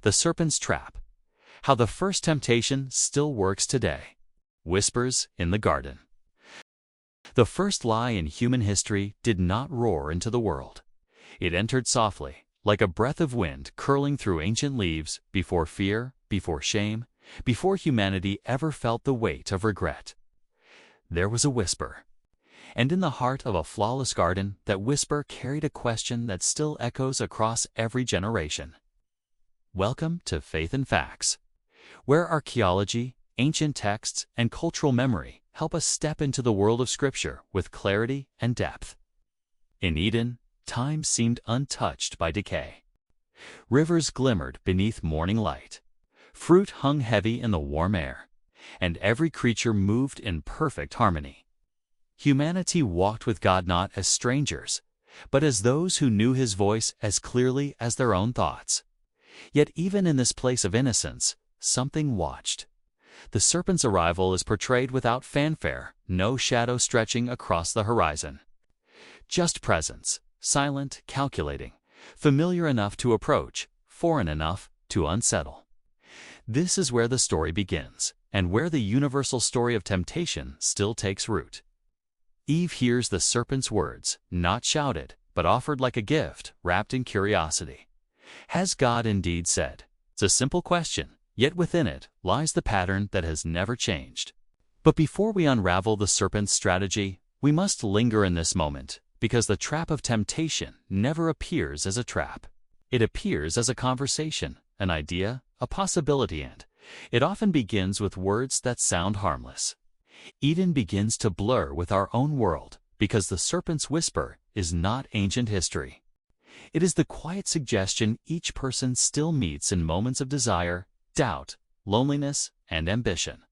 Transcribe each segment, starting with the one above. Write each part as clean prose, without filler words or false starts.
The Serpent's Trap. How the first temptation still works today. Whispers in the Garden. The first lie in human history did not roar into the world. It entered softly, like a breath of wind curling through ancient leaves, before fear, before shame, before humanity ever felt the weight of regret. There was a whisper. And in the heart of a flawless garden, that whisper carried a question that still echoes across every generation. Welcome to Faith and Facts, where archaeology, ancient texts, and cultural memory help us step into the world of Scripture with clarity and depth. In Eden, time seemed untouched by decay. Rivers glimmered beneath morning light. Fruit hung heavy in the warm air, and every creature moved in perfect harmony. Humanity walked with God not as strangers, but as those who knew His voice as clearly as their own thoughts. Yet even in this place of innocence, something watched. The serpent's arrival is portrayed without fanfare, no shadow stretching across the horizon. Just presence, silent, calculating, familiar enough to approach, foreign enough to unsettle. This is where the story begins, and where the universal story of temptation still takes root. Eve hears the serpent's words, not shouted, but offered like a gift, wrapped in curiosity. Has God indeed said? It's a simple question, yet within it lies the pattern that has never changed. But before we unravel the serpent's strategy, we must linger in this moment, because the trap of temptation never appears as a trap. It appears as a conversation, an idea, a possibility, and it often begins with words that sound harmless. Eden begins to blur with our own world because the serpent's whisper is not ancient history. It is the quiet suggestion each person still meets in moments of desire, doubt, loneliness, and ambition.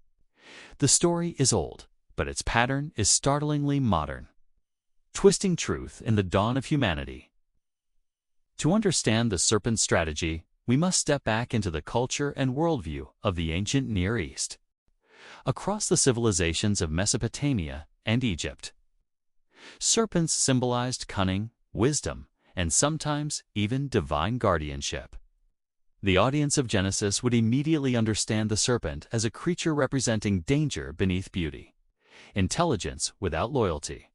The story is old, but its pattern is startlingly modern. Twisting truth in the dawn of humanity. To understand the serpent's strategy, we must step back into the culture and worldview of the ancient Near East. Across the civilizations of Mesopotamia and Egypt, serpents symbolized cunning, wisdom, and sometimes even divine guardianship. The audience of Genesis would immediately understand the serpent as a creature representing danger beneath beauty, intelligence without loyalty.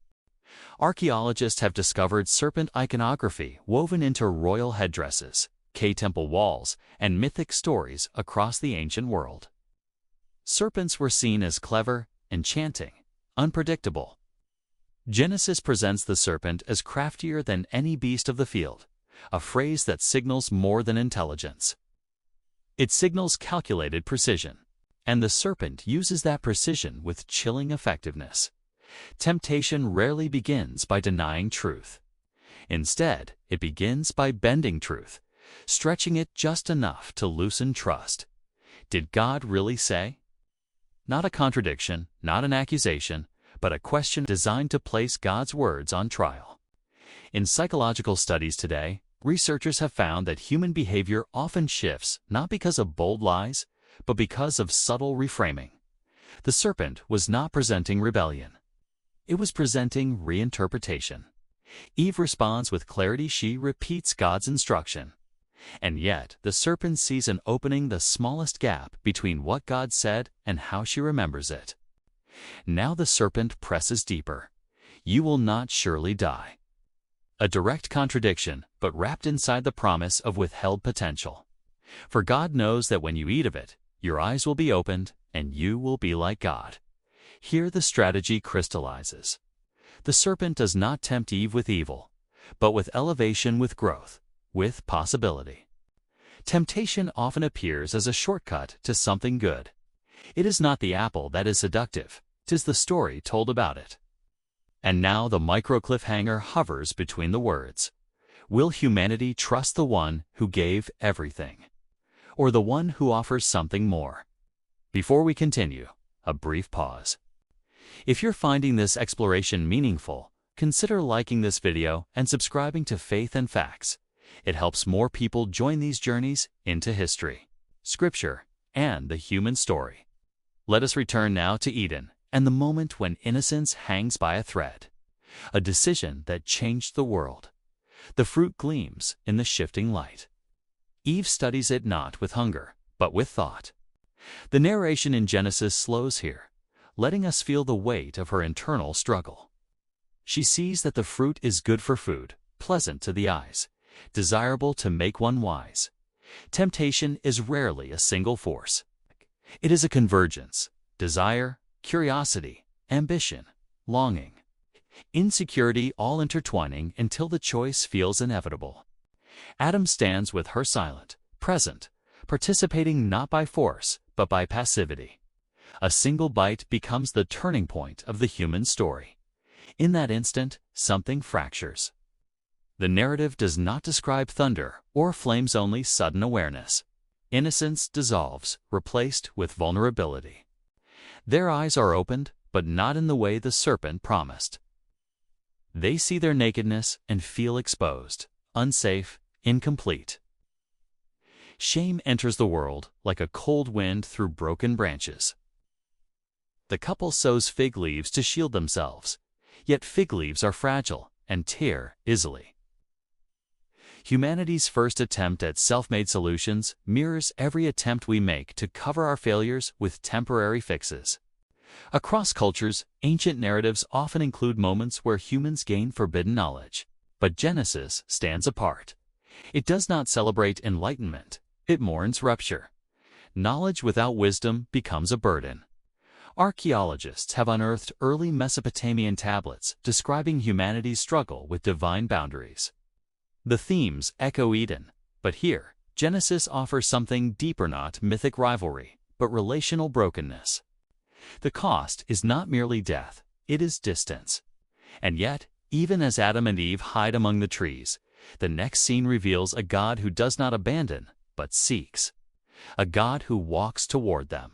Archaeologists have discovered serpent iconography woven into royal headdresses, cave temple walls, and mythic stories across the ancient world. Serpents were seen as clever, enchanting, unpredictable. Genesis presents the serpent as craftier than any beast of the field, a phrase that signals more than intelligence. It signals calculated precision, and the serpent uses that precision with chilling effectiveness. Temptation rarely begins by denying truth. Instead, it begins by bending truth, stretching it just enough to loosen trust. Did God really say? Not a contradiction, not an accusation, but a question designed to place God's words on trial. In psychological studies today, researchers have found that human behavior often shifts not because of bold lies, but because of subtle reframing. The serpent was not presenting rebellion. It was presenting reinterpretation. Eve responds with clarity. She repeats God's instruction. And yet, the serpent sees an opening, the smallest gap between what God said and how she remembers it. Now the serpent presses deeper. You will not surely die. A direct contradiction, but wrapped inside the promise of withheld potential. For God knows that when you eat of it, your eyes will be opened, and you will be like God. Here the strategy crystallizes. The serpent does not tempt Eve with evil, but with elevation, with growth, with possibility. Temptation often appears as a shortcut to something good. It is not the apple that is seductive, 'tis the story told about it. And now the micro cliffhanger hovers between the words. Will humanity trust the one who gave everything, or the one who offers something more? Before we continue, a brief pause. If you're finding this exploration meaningful, consider liking this video and subscribing to Faith and Facts. It helps more people join these journeys into history, Scripture, and the human story. Let us return now to Eden and the moment when innocence hangs by a thread. A decision that changed the world. The fruit gleams in the shifting light. Eve studies it not with hunger, but with thought. The narration in Genesis slows here, letting us feel the weight of her internal struggle. She sees that the fruit is good for food, pleasant to the eyes, desirable to make one wise. Temptation is rarely a single force. It is a convergence: desire, curiosity, ambition, longing, insecurity, all intertwining until the choice feels inevitable. Adam stands with her silent, present, participating not by force, but by passivity. A single bite becomes the turning point of the human story. In that instant, something fractures. The narrative does not describe thunder or flames, only sudden awareness. Innocence dissolves, replaced with vulnerability. Their eyes are opened, but not in the way the serpent promised. They see their nakedness and feel exposed, unsafe, incomplete. Shame enters the world like a cold wind through broken branches. The couple sews fig leaves to shield themselves, yet fig leaves are fragile and tear easily. Humanity's first attempt at self-made solutions mirrors every attempt we make to cover our failures with temporary fixes. Across cultures, ancient narratives often include moments where humans gain forbidden knowledge. But Genesis stands apart. It does not celebrate enlightenment, it mourns rupture. Knowledge without wisdom becomes a burden. Archaeologists have unearthed early Mesopotamian tablets describing humanity's struggle with divine boundaries. The themes echo Eden, but here, Genesis offers something deeper: not mythic rivalry, but relational brokenness. The cost is not merely death, it is distance. And yet, even as Adam and Eve hide among the trees, the next scene reveals a God who does not abandon, but seeks. A God who walks toward them.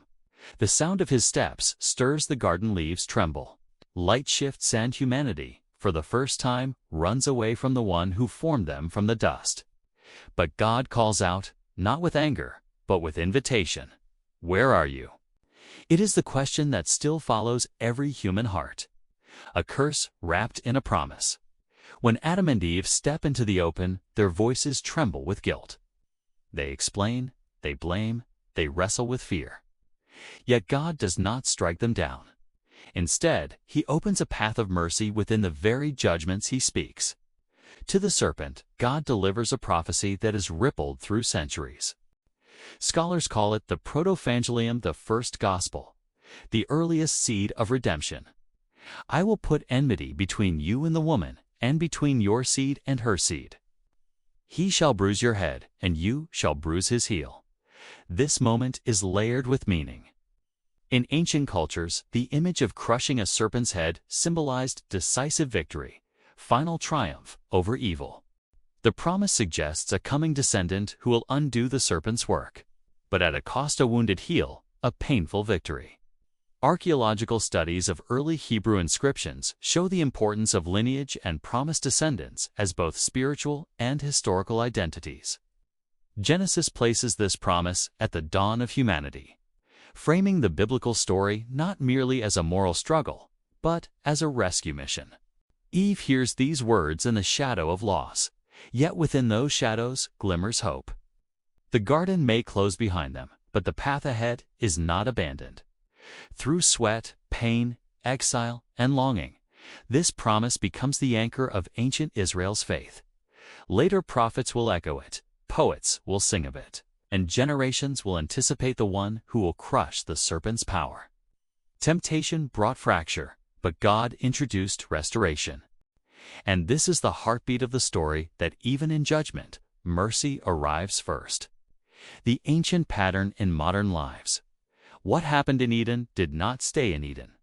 The sound of his steps stirs the garden leaves tremble. Light shifts and humanity, for the first time, runs away from the one who formed them from the dust. But God calls out, not with anger, but with invitation. Where are you? It is the question that still follows every human heart. A curse wrapped in a promise. When Adam and Eve step into the open, their voices tremble with guilt. They explain, they blame, they wrestle with fear. Yet God does not strike them down. Instead, he opens a path of mercy within the very judgments he speaks. To the serpent, God delivers a prophecy that has rippled through centuries. Scholars call it the proto-evangelium, the first gospel, the earliest seed of redemption. I will put enmity between you and the woman, and between your seed and her seed. He shall bruise your head, and you shall bruise his heel. This moment is layered with meaning. In ancient cultures, the image of crushing a serpent's head symbolized decisive victory, final triumph over evil. The promise suggests a coming descendant who will undo the serpent's work, but at a cost: a wounded heel, a painful victory. Archaeological studies of early Hebrew inscriptions show the importance of lineage and promised descendants as both spiritual and historical identities. Genesis places this promise at the dawn of humanity, framing the biblical story not merely as a moral struggle, but as a rescue mission. Eve hears these words in the shadow of loss, yet within those shadows glimmers hope. The garden may close behind them, but the path ahead is not abandoned. Through sweat, pain, exile, and longing, this promise becomes the anchor of ancient Israel's faith. Later prophets will echo it, poets will sing of it, and generations will anticipate the one who will crush the serpent's power. Temptation brought fracture, but God introduced restoration. And this is the heartbeat of the story, that even in judgment, mercy arrives first. The ancient pattern in modern lives. What happened in Eden did not stay in Eden.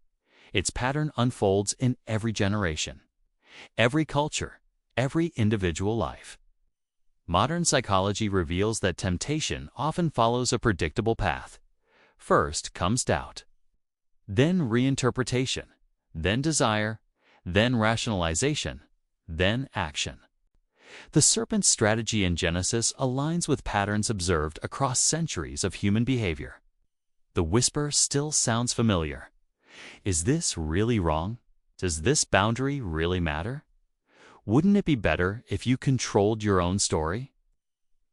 Its pattern unfolds in every generation, every culture, every individual life. Modern psychology reveals that temptation often follows a predictable path. First comes doubt, then reinterpretation, then desire, then rationalization, then action. The serpent's strategy in Genesis aligns with patterns observed across centuries of human behavior. The whisper still sounds familiar. Is this really wrong? Does this boundary really matter? Wouldn't it be better if you controlled your own story?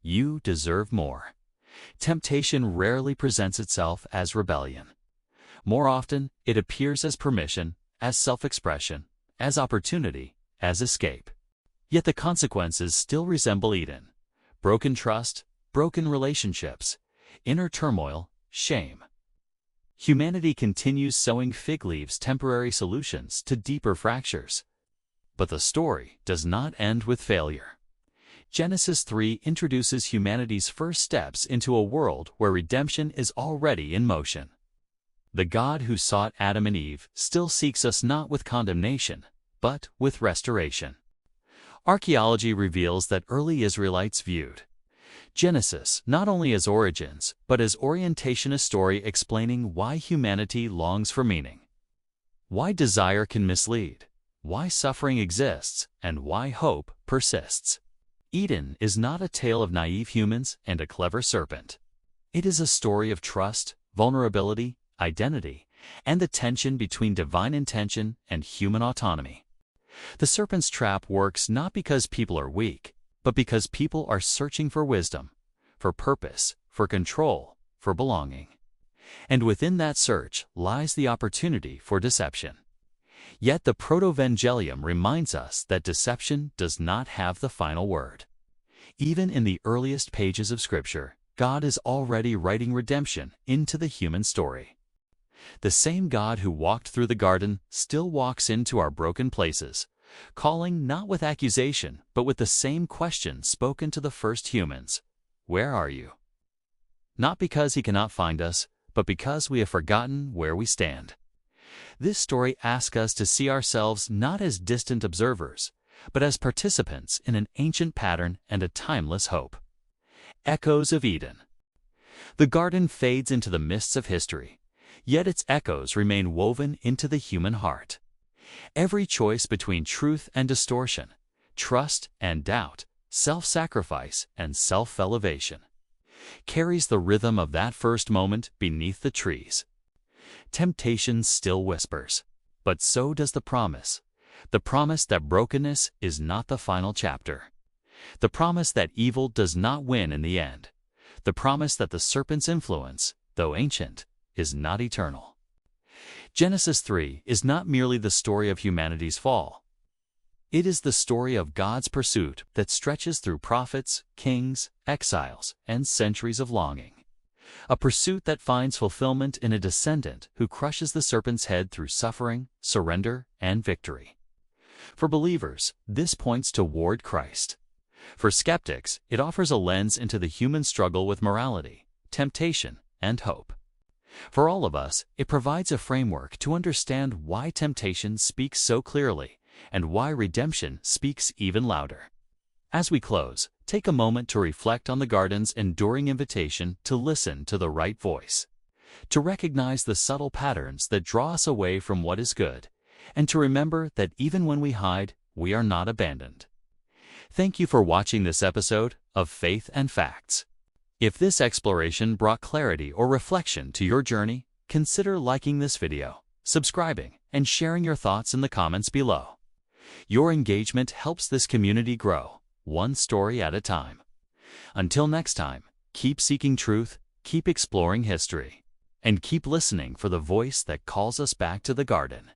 You deserve more. Temptation rarely presents itself as rebellion. More often, it appears as permission, as self-expression, as opportunity, as escape. Yet the consequences still resemble Eden: broken trust, broken relationships, inner turmoil, shame. Humanity continues sewing fig leaves temporary solutions to deeper fractures. But the story does not end with failure. Genesis 3 introduces humanity's first steps into a world where redemption is already in motion. The God who sought Adam and Eve still seeks us not with condemnation, but with restoration. Archaeology reveals that early Israelites viewed Genesis not only as origins, but as orientation, a story explaining why humanity longs for meaning, why desire can mislead, why suffering exists, and why hope persists. Eden is not a tale of naive humans and a clever serpent. It is a story of trust, vulnerability, identity, and the tension between divine intention and human autonomy. The serpent's trap works not because people are weak, but because people are searching for wisdom, for purpose, for control, for belonging. And within that search lies the opportunity for deception. Yet the Proto-Evangelium reminds us that deception does not have the final word. Even in the earliest pages of Scripture, God is already writing redemption into the human story. The same God who walked through the garden still walks into our broken places, calling not with accusation, but with the same question spoken to the first humans: where are you? Not because he cannot find us, but because we have forgotten where we stand. This story asks us to see ourselves not as distant observers, but as participants in an ancient pattern and a timeless hope. Echoes of Eden. The garden fades into the mists of history, yet its echoes remain woven into the human heart. Every choice between truth and distortion, trust and doubt, self-sacrifice and self-elevation, carries the rhythm of that first moment beneath the trees. Temptation still whispers, but so does the promise that brokenness is not the final chapter, the promise that evil does not win in the end, the promise that the serpent's influence, though ancient, is not eternal. Genesis 3 is not merely the story of humanity's fall. It is the story of God's pursuit that stretches through prophets, kings, exiles, and centuries of longing. A pursuit that finds fulfillment in a descendant who crushes the serpent's head through suffering, surrender, and victory. For believers, this points toward Christ. For skeptics, it offers a lens into the human struggle with morality, temptation, and hope. For all of us, it provides a framework to understand why temptation speaks so clearly and why redemption speaks even louder. As we close, take a moment to reflect on the garden's enduring invitation to listen to the right voice, to recognize the subtle patterns that draw us away from what is good, and to remember that even when we hide, we are not abandoned. Thank you for watching this episode of Faith and Facts. If this exploration brought clarity or reflection to your journey, consider liking this video, subscribing, and sharing your thoughts in the comments below. Your engagement helps this community grow, one story at a time. Until next time, keep seeking truth, keep exploring history, and keep listening for the voice that calls us back to the garden.